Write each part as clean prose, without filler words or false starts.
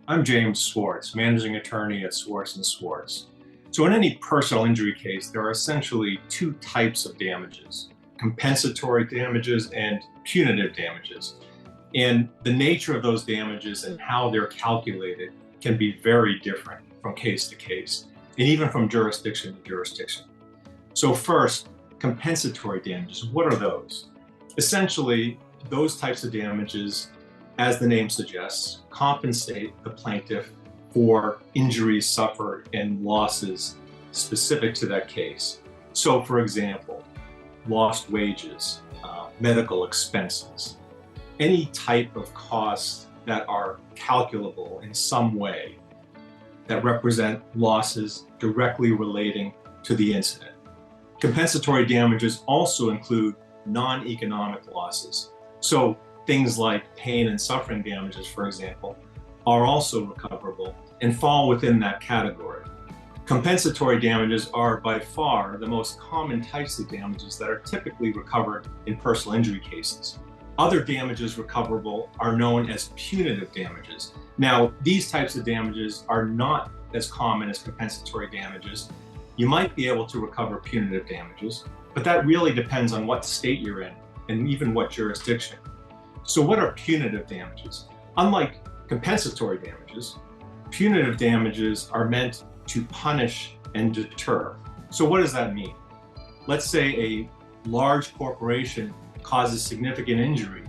I'm James Swartz, managing attorney at Swartz & Swartz. So in any personal injury case, there are essentially two types of damages: compensatory damages and punitive damages. And the nature of those damages and how they're calculated can be very different from case to case, and even from jurisdiction to jurisdiction. So first, compensatory damages, what are those? Essentially, those types of damages, as the name suggests, compensate the plaintiff for injuries suffered and losses specific to that case. So for example, lost wages, medical expenses, any type of costs that are calculable in some way that represent losses directly relating to the incident. Compensatory damages also include non-economic losses. So things like pain and suffering damages, for example, are also recoverable and fall within that category. Compensatory damages are by far the most common types of damages that are typically recovered in personal injury cases. Other damages recoverable are known as punitive damages. Now, these types of damages are not as common as compensatory damages. You might be able to recover punitive damages, but that really depends on what state you're in and even what jurisdiction. So what are punitive damages? Unlike compensatory damages, punitive damages are meant to punish and deter. So what does that mean? Let's say a large corporation causes significant injury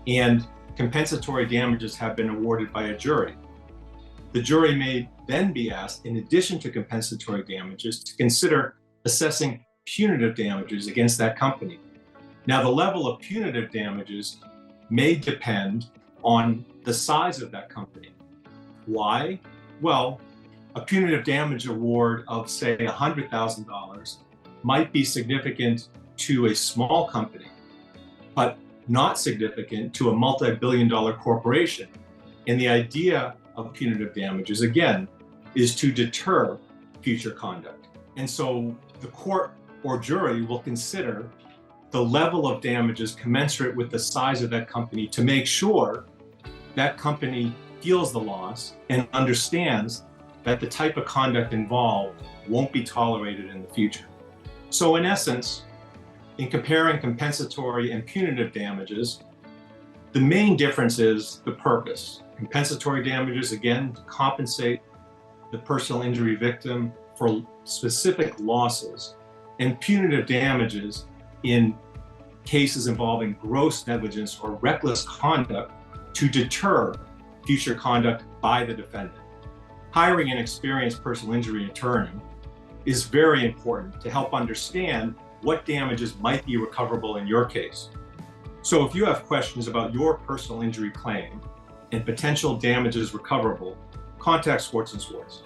and compensatory damages have been awarded by a jury. The jury may then be asked, in addition to compensatory damages, to consider assessing punitive damages against that company. Now, the level of punitive damages may depend on the size of that company. Why? Well, a punitive damage award of, say, $100,000 might be significant to a small company, but not significant to a multi-billion-dollar corporation. And the idea of punitive damages, again, is to deter future conduct. And so the court or jury will consider the level of damages commensurate with the size of that company to make sure that company feels the loss and understands that the type of conduct involved won't be tolerated in the future. So in essence, in comparing compensatory and punitive damages, the main difference is the purpose. Compensatory damages, again, to compensate the personal injury victim for specific losses, and punitive damages in cases involving gross negligence or reckless conduct to deter future conduct by the defendant. Hiring an experienced personal injury attorney is very important to help understand what damages might be recoverable in your case. So if you have questions about your personal injury claim and potential damages recoverable, contact Swartz & Swartz.